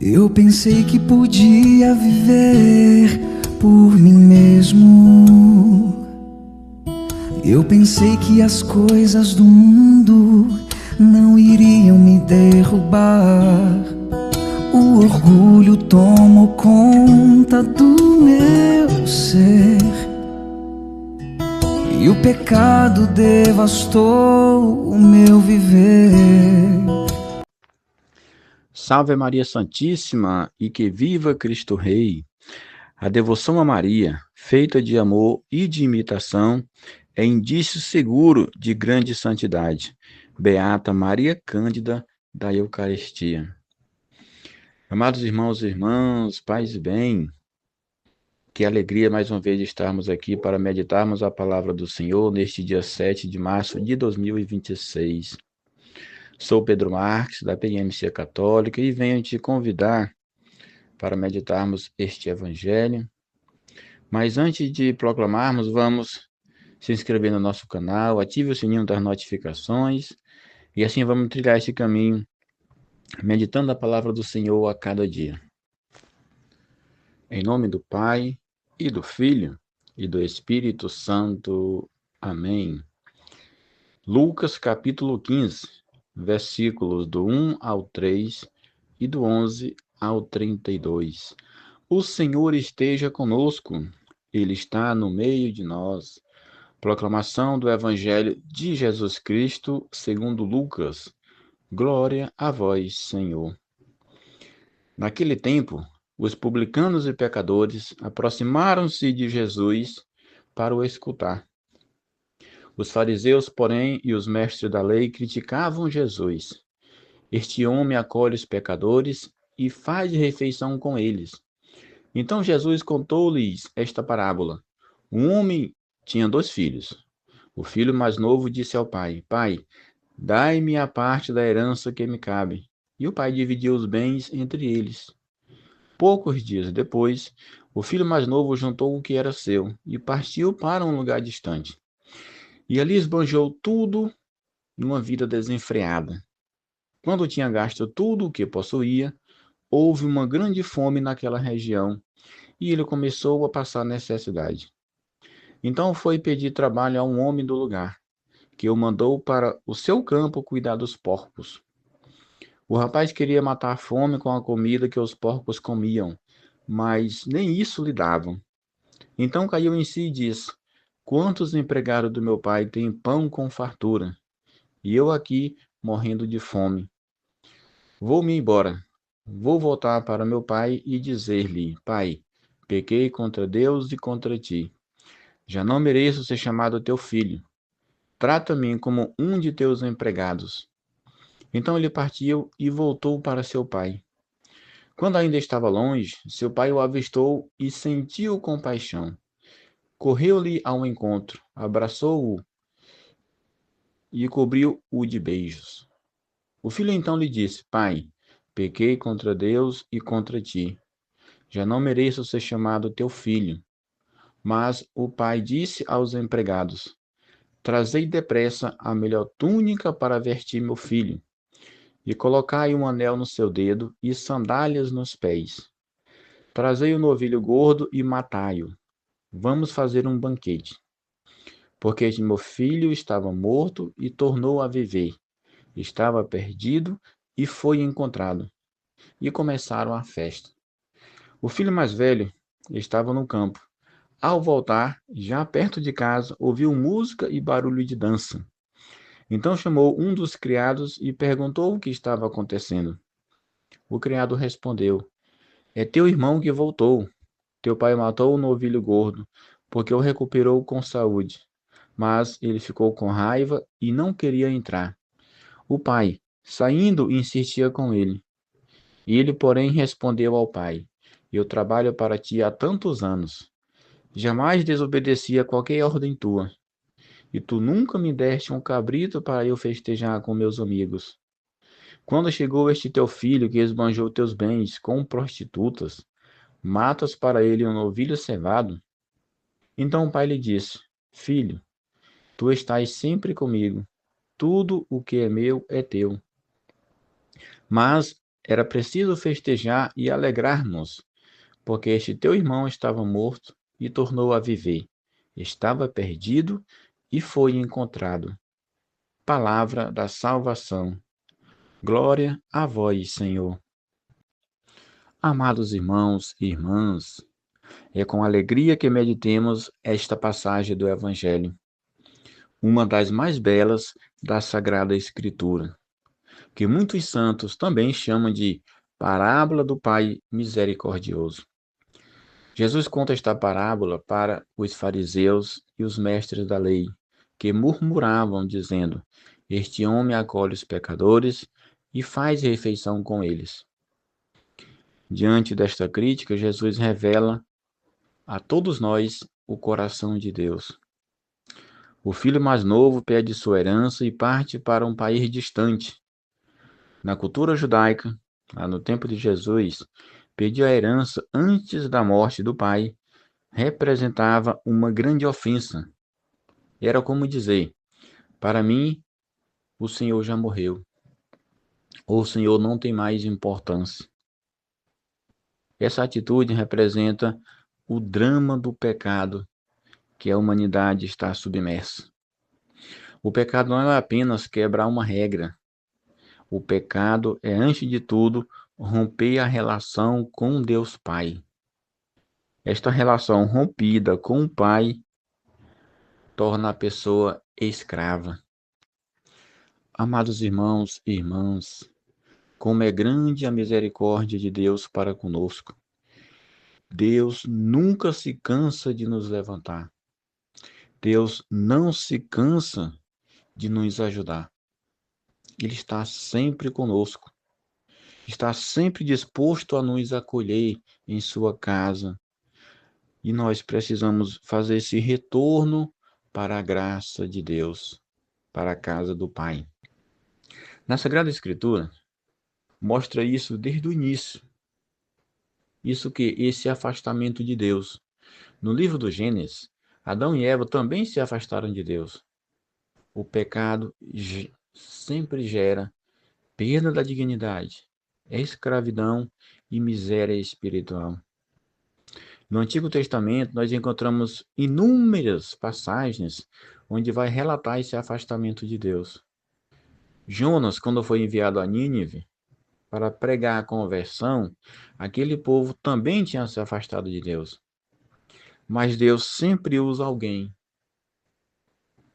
Eu pensei que podia viver por mim mesmo. Eu pensei que as coisas do mundo não iriam me derrubar. O orgulho tomou conta do meu ser e o pecado devastou o meu viver. Salve Maria Santíssima e que viva Cristo Rei. A devoção a Maria, feita de amor e de imitação, é indício seguro de grande santidade. Beata Maria Cândida da Eucaristia. Amados irmãos e irmãs, paz e bem, que alegria mais uma vez estarmos aqui para meditarmos a palavra do Senhor neste dia 7 de março de 2026. Sou Pedro Marques, da PMC Católica, e venho te convidar para meditarmos este Evangelho. Mas antes de proclamarmos, vamos se inscrever no nosso canal, ative o sininho das notificações, e assim vamos trilhar esse caminho, meditando a palavra do Senhor a cada dia. Em nome do Pai, e do Filho, e do Espírito Santo. Amém. Lucas capítulo 15, versículos do 1 ao 3 e do 11 ao 32. O Senhor esteja conosco, Ele está no meio de nós. Proclamação do Evangelho de Jesus Cristo, segundo Lucas. Glória a vós, Senhor. Naquele tempo, os publicanos e pecadores aproximaram-se de Jesus para o escutar. Os fariseus, porém, e os mestres da lei criticavam Jesus. Este homem acolhe os pecadores e faz refeição com eles. Então Jesus contou-lhes esta parábola. Um homem tinha 2 filhos. O filho mais novo disse ao pai: Pai, dai-me a parte da herança que me cabe. E o pai dividiu os bens entre eles. Poucos dias depois, o filho mais novo juntou o que era seu e partiu para um lugar distante. E ali esbanjou tudo numa vida desenfreada. Quando tinha gasto tudo o que possuía, houve uma grande fome naquela região e ele começou a passar necessidade. Então foi pedir trabalho a um homem do lugar, que o mandou para o seu campo cuidar dos porcos. O rapaz queria matar a fome com a comida que os porcos comiam, mas nem isso lhe davam. Então caiu em si e disse: Quantos empregados do meu pai têm pão com fartura, e eu aqui morrendo de fome? Vou-me embora. Vou voltar para meu pai e dizer-lhe: Pai, pequei contra Deus e contra ti. Já não mereço ser chamado teu filho. Trata-me como um de teus empregados. Então ele partiu e voltou para seu pai. Quando ainda estava longe, seu pai o avistou e sentiu compaixão. Correu-lhe ao encontro, abraçou-o e cobriu-o de beijos. O filho então lhe disse: Pai, pequei contra Deus e contra ti. Já não mereço ser chamado teu filho. Mas o pai disse aos empregados: Trazei depressa a melhor túnica para vestir meu filho, e colocai um anel no seu dedo e sandálias nos pés. Trazei o novilho gordo e matai-o. Vamos fazer um banquete. Porque este meu filho estava morto e tornou a viver. Estava perdido e foi encontrado. E começaram a festa. O filho mais velho estava no campo. Ao voltar, já perto de casa, ouviu música e barulho de dança. Então chamou um dos criados e perguntou o que estava acontecendo. O criado respondeu: É teu irmão que voltou. Teu pai matou o novilho gordo, porque o recuperou com saúde. Mas ele ficou com raiva e não queria entrar. O pai, saindo, insistia com ele. Ele, porém, respondeu ao pai: Eu trabalho para ti há tantos anos. Jamais desobedeci a qualquer ordem tua. E tu nunca me deste um cabrito para eu festejar com meus amigos. Quando chegou este teu filho que esbanjou teus bens com prostitutas, matas para ele um novilho cevado? Então o pai lhe disse: Filho, tu estás sempre comigo. Tudo o que é meu é teu. Mas Era preciso festejar e alegrar-nos, porque este teu irmão estava morto e tornou a viver. Estava perdido e foi encontrado. Palavra da salvação. Glória a vós, Senhor. Amados irmãos e irmãs, é com alegria que meditemos esta passagem do Evangelho, uma das mais belas da Sagrada Escritura, que muitos santos também chamam de parábola do Pai misericordioso. Jesus conta esta parábola para os fariseus e os mestres da lei, que murmuravam, dizendo: Este homem acolhe os pecadores e faz refeição com eles. Diante desta crítica, Jesus revela a todos nós o coração de Deus. O filho mais novo pede sua herança e parte para um país distante. Na cultura judaica, lá no tempo de Jesus, pedir a herança antes da morte do pai representava uma grande ofensa. Era como dizer: para mim, o Senhor já morreu, ou o Senhor não tem mais importância. Essa atitude representa o drama do pecado que a humanidade está submersa. O pecado não é apenas quebrar uma regra. O pecado é, antes de tudo, romper a relação com Deus Pai. Esta relação rompida com o Pai torna a pessoa escrava. Amados irmãos e irmãs, como é grande a misericórdia de Deus para conosco. Deus nunca se cansa de nos levantar. Deus não se cansa de nos ajudar. Ele está sempre conosco. Está sempre disposto a nos acolher em sua casa. E nós precisamos fazer esse retorno para a graça de Deus, para a casa do Pai. Na Sagrada Escritura, mostra isso desde o início. Esse afastamento de Deus. No livro do Gênesis, Adão e Eva também se afastaram de Deus. O pecado sempre gera perda da dignidade, escravidão e miséria espiritual. No Antigo Testamento, nós encontramos inúmeras passagens onde vai relatar esse afastamento de Deus. Jonas, quando foi enviado a Nínive para pregar a conversão, aquele povo também tinha se afastado de Deus. Mas Deus sempre usa alguém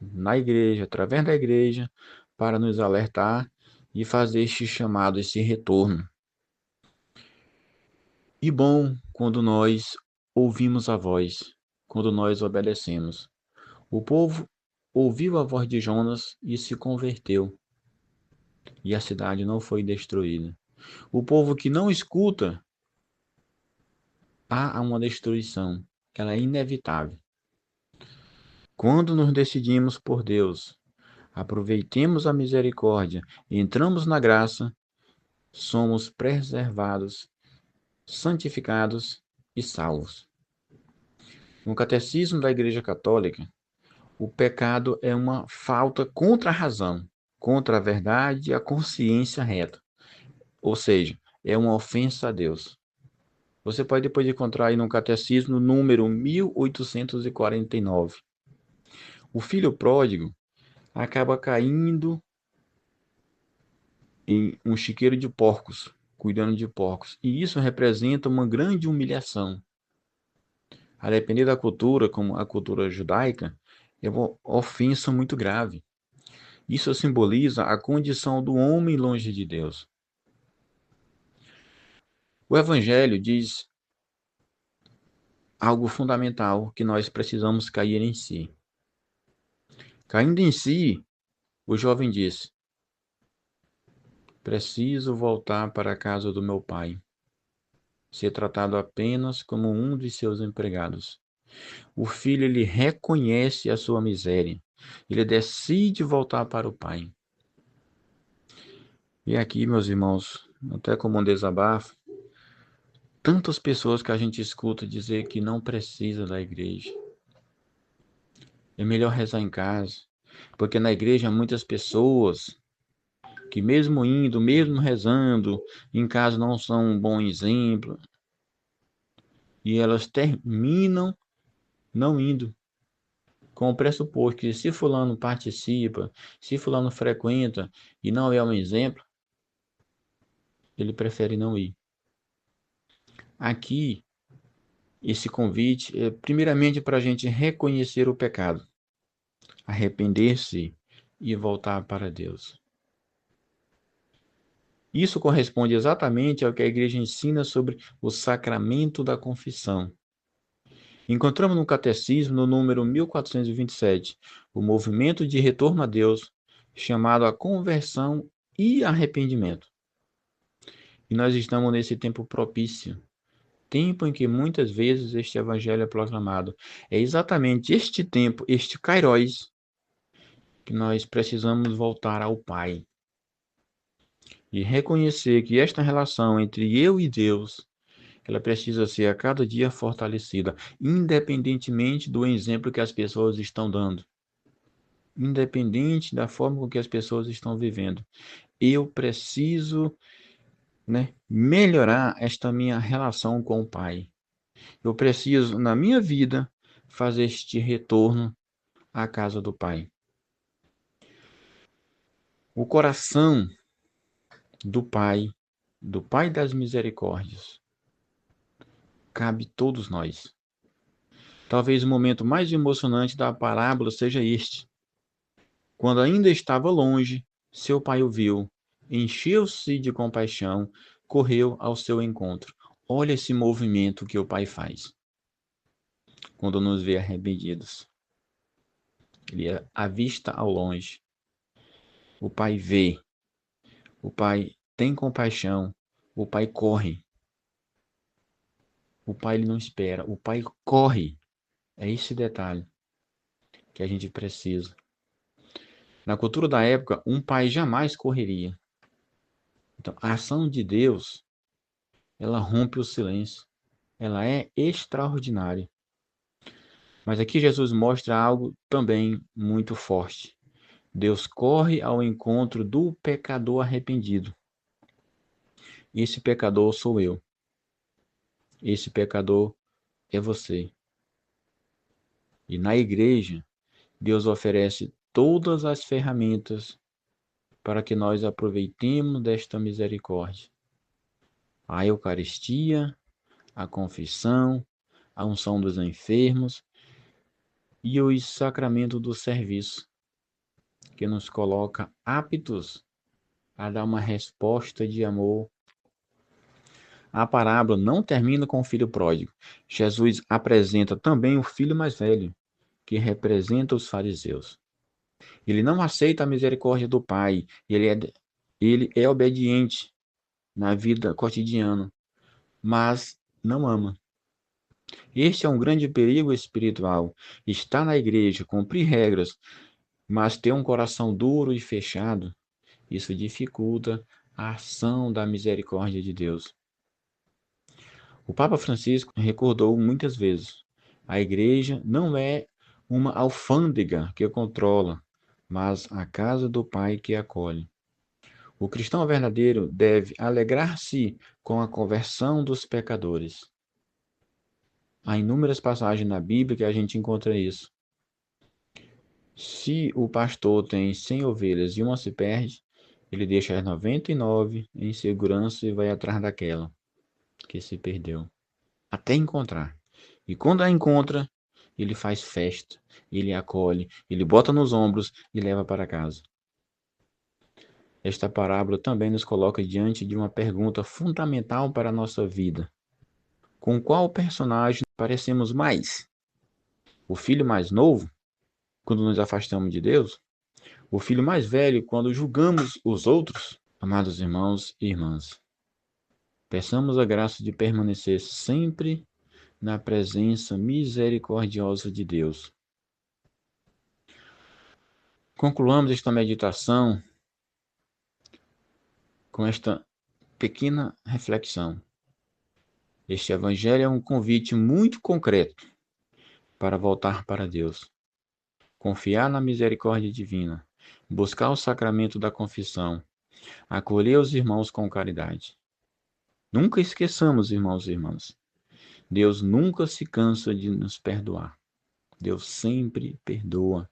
na igreja, através da igreja, para nos alertar e fazer este chamado, esse retorno. E bom quando nós ouvimos a voz, quando nós obedecemos. O povo ouviu a voz de Jonas e se converteu. E a cidade não foi destruída. O povo que não escuta, há uma destruição. Ela é inevitável. Quando nos decidimos por Deus, aproveitemos a misericórdia e entramos na graça, somos preservados, santificados e salvos. No Catecismo da Igreja Católica, o pecado é uma falta contra a razão, contra a verdade e a consciência reta. Ou seja, é uma ofensa a Deus. Você pode depois encontrar aí no Catecismo número 1849. O filho pródigo acaba caindo em um chiqueiro de porcos, cuidando de porcos. E isso representa uma grande humilhação. A depender da cultura, como a cultura judaica, é uma ofensa muito grave. Isso simboliza a condição do homem longe de Deus. O Evangelho diz algo fundamental que nós precisamos cair em si. Caindo em si, o jovem disse: preciso voltar para a casa do meu pai, ser tratado apenas como um de seus empregados. O filho, ele reconhece a sua miséria. Ele decide voltar para o pai. E aqui, meus irmãos, até como um desabafo, tantas pessoas que a gente escuta dizer que não precisa da igreja. É melhor rezar em casa, porque na igreja muitas pessoas que mesmo indo, mesmo rezando, em casa não são um bom exemplo, e elas terminam não indo, com o pressuposto que se fulano participa, se fulano frequenta e não é um exemplo, ele prefere não ir. Aqui, esse convite é primeiramente para a gente reconhecer o pecado, arrepender-se e voltar para Deus. Isso corresponde exatamente ao que a igreja ensina sobre o sacramento da confissão. Encontramos no Catecismo, no número 1427, o movimento de retorno a Deus, chamado a conversão e arrependimento. E nós estamos nesse tempo propício, tempo em que muitas vezes este evangelho é proclamado. É exatamente este tempo, este kairos, que nós precisamos voltar ao Pai e reconhecer que esta relação entre eu e Deus, ela precisa ser a cada dia fortalecida, independentemente do exemplo que as pessoas estão dando, independente da forma com que as pessoas estão vivendo. Eu preciso, melhorar esta minha relação com o Pai. Eu preciso, na minha vida, fazer este retorno à casa do Pai. O coração do Pai das misericórdias, cabe todos nós. Talvez o momento mais emocionante da parábola seja este. Quando ainda estava longe, seu pai o viu, encheu-se de compaixão, correu ao seu encontro. Olha esse movimento que o pai faz quando nos vê arrependidos. Ele avista ao longe. O pai vê, o pai tem compaixão, o pai corre. O pai ele não espera, o pai corre. É esse detalhe que a gente precisa. Na cultura da época, um pai jamais correria. Então, a ação de Deus, ela rompe o silêncio. Ela é extraordinária. Mas aqui Jesus mostra algo também muito forte. Deus corre ao encontro do pecador arrependido. Esse pecador sou eu. Esse pecador é você. E na igreja, Deus oferece todas as ferramentas para que nós aproveitemos desta misericórdia. A Eucaristia, a confissão, a unção dos enfermos e o sacramento do serviço, que nos coloca aptos a dar uma resposta de amor. A parábola não termina com o filho pródigo. Jesus apresenta também o filho mais velho, que representa os fariseus. Ele não aceita a misericórdia do Pai, ele é obediente na vida cotidiana, mas não ama. Este é um grande perigo espiritual. Estar na igreja, cumprir regras, mas ter um coração duro e fechado, isso dificulta a ação da misericórdia de Deus. O Papa Francisco recordou muitas vezes: a igreja não é uma alfândega que controla, mas a casa do Pai que acolhe. O cristão verdadeiro deve alegrar-se com a conversão dos pecadores. Há inúmeras passagens na Bíblia que a gente encontra isso. Se o pastor tem 100 ovelhas e uma se perde, ele deixa as 99 em segurança e vai atrás daquela que se perdeu, até encontrar. E quando a encontra, ele faz festa, ele acolhe, ele bota nos ombros e leva para casa. Esta parábola também nos coloca diante de uma pergunta fundamental para a nossa vida. Com qual personagem parecemos mais? O filho mais novo, quando nos afastamos de Deus? O filho mais velho, quando julgamos os outros? Amados irmãos e irmãs, peçamos a graça de permanecer sempre na presença misericordiosa de Deus. Concluamos esta meditação com esta pequena reflexão. Este evangelho é um convite muito concreto para voltar para Deus, confiar na misericórdia divina, buscar o sacramento da confissão acolher os irmãos com caridade. Nunca esqueçamos, irmãos e irmãs, Deus nunca se cansa de nos perdoar. Deus sempre perdoa,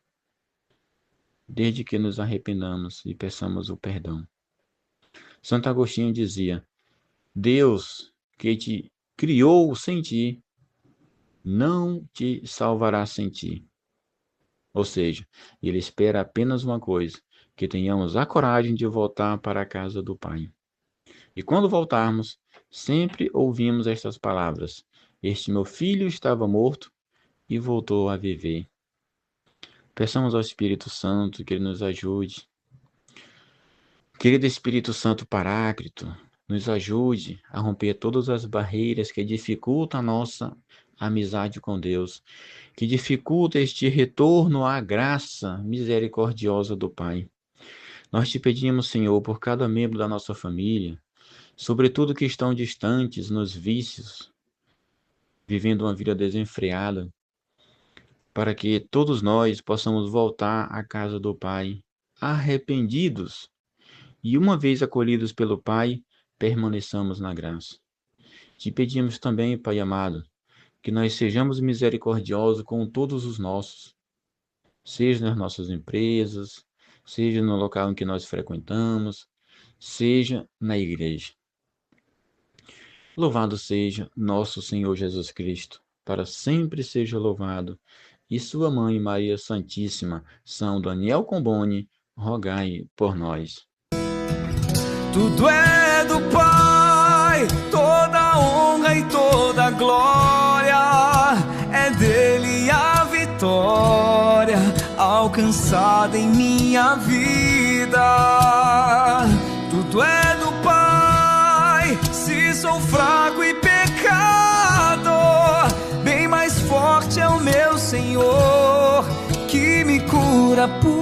desde que nos arrependamos e peçamos o perdão. Santo Agostinho dizia: Deus que te criou sem ti, não te salvará sem ti. Ou seja, ele espera apenas uma coisa, que tenhamos a coragem de voltar para a casa do Pai. E quando voltarmos, sempre ouvimos estas palavras: Este meu filho estava morto e voltou a viver. Peçamos ao Espírito Santo que ele nos ajude. Querido Espírito Santo Paráclito, nos ajude a romper todas as barreiras que dificultam a nossa amizade com Deus, que dificulta este retorno à graça misericordiosa do Pai. Nós te pedimos, Senhor, por cada membro da nossa família, sobretudo que estão distantes nos vícios, vivendo uma vida desenfreada, para que todos nós possamos voltar à casa do Pai, arrependidos, e uma vez acolhidos pelo Pai, permaneçamos na graça. Te pedimos também, Pai amado, que nós sejamos misericordiosos com todos os nossos, seja nas nossas empresas, seja no local em que nós frequentamos, seja na igreja. Louvado seja nosso Senhor Jesus Cristo, para sempre seja louvado, e sua mãe Maria Santíssima, São Daniel Comboni, rogai por nós. Tudo é do Pai, toda honra e toda glória, é dele a vitória alcançada em minha vida. Tudo é do Pai, se sou fraco e pecador, bem mais forte é o meu Senhor, que me cura por